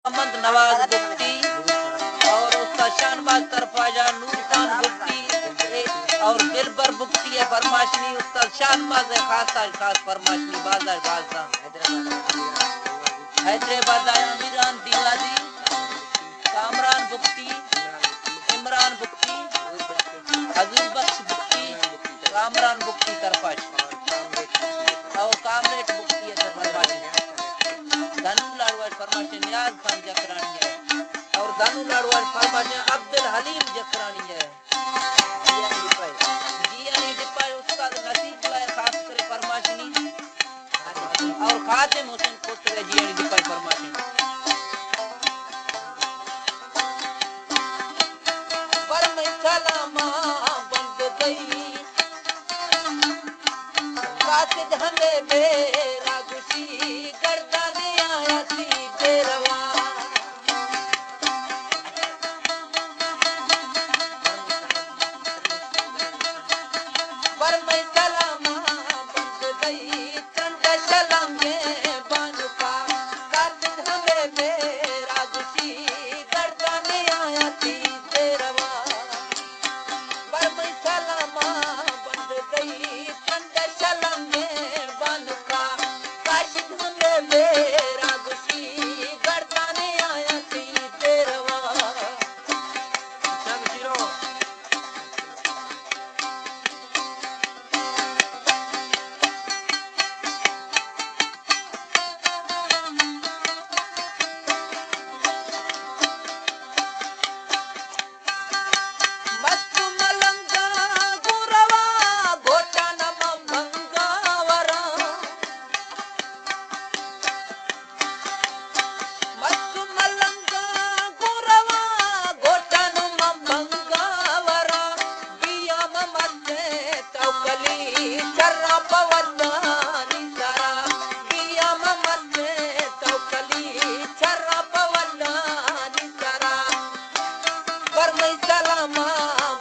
मोहम्मद नवाज बुख्ती और उसका शानबाज तरफाजा नूर खान बुख्ती और दिलबर बुख्ती है फरमाशनी उसका शानबाज है खास फरमाशनी बाजार बाजा हैदराबाद अमीरान दीवादी कामरान बुख्ती इमरान बुख्ती हजूर बख्श बुख्ती कामरान बुख्ती तरफाज और कामरेट बुख्ती है फरमाशनी धनु लाड़वाज फरमाशे नियाज खान जकरानी है और धनु लाड़वाज फरमाशे अब्दुल हलीम जकरानी है जियानी डिपाई उसका नसीब लाए खास करे फरमाशनी और खातिम हुसैन कोतरे जियानी डिपाई फरमाशनी पर मैं सलामा बंद गई कातिद हमें मेरा गुशी गर्दाने आया थी बेरवा पर मैं सलामा बंद गई चंद शलंगे बानुका कातिद हमें मेरा गुशी गर्दाने आया थी बेरवा पर मैं सलामा बंद गई चंद शलंगे बानुका काशिद हमें मेरा गुशी गर्दाने आया थी बेरवा मस्त मलंगा गुरवा घोटा नम भंगावरा मस्त मलंगा गुरवा घोटा नम भंगावरा बिया ममते तौकली चर्रा पवनानी सरा बिया ममते तौकली चर्रा पवनानी सरा पर मैं सलामा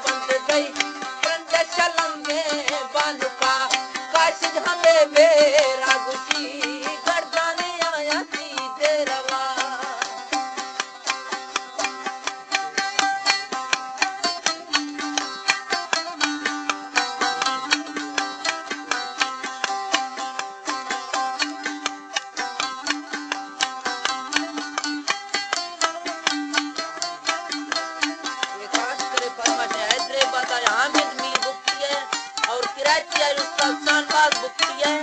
बंद गई चंद शलंगे बानुका काशिद हमें मेरा गुशी गर्दाने आया थी देरवा ये खास करे फरमाशे हैदराबाद हामिद मीर बुख्ती है और कराची है उसका शानबाज बुख्ती है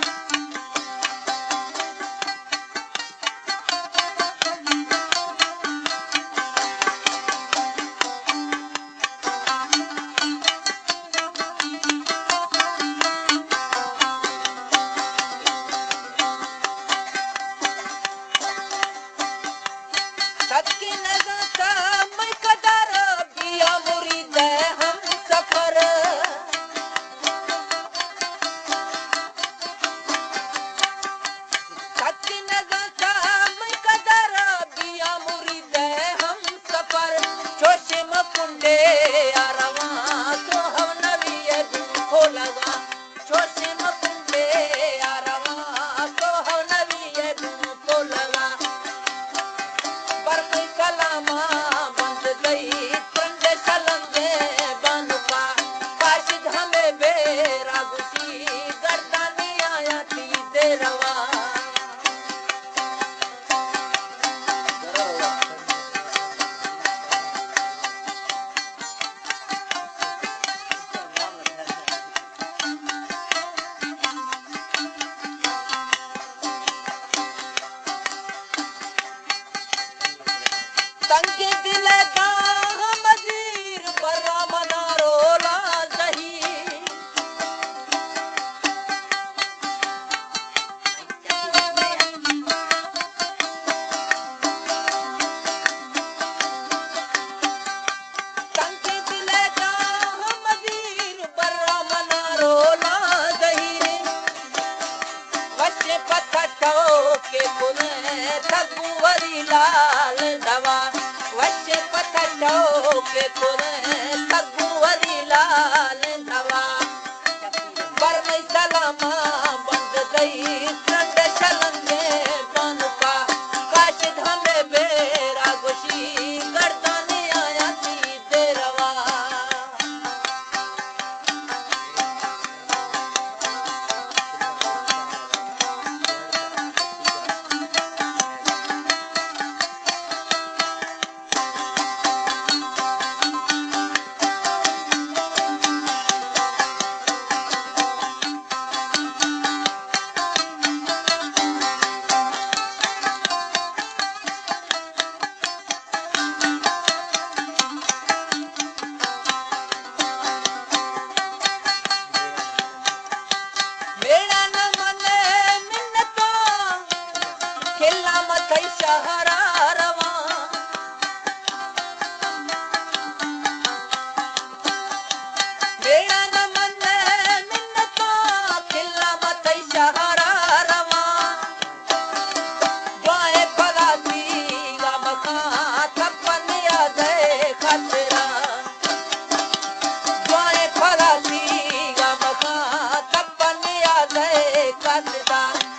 सबकी नजर का मैं कदर बिया मुरीद है हम सफर सबकी नजर का मैं कदर बिया मुरीद है हम सफर जोशे मकुंडे आरवा तो हम नबी को लगा जोशे मकुंडे आरवा तो हम नबी को लगा पर मैं सलामा बंद गई चंद शलंगे बानुका काशिद हमें मेरा गुशी गर्दाने आया थी देरवा तंगे दिल का मजीर बर्रा मना रोला सही तंगे दिल का मजीर बर्रा मना रोला सही बच्चे पत्थर के पुने थगुवरी लाल दवा वच्चे पत्थर के पुने थगुवरी लाल दवा पर मैं सलामा बंद गई चंद शलंगे बानुका काशिद हमें बेरा गए कसदा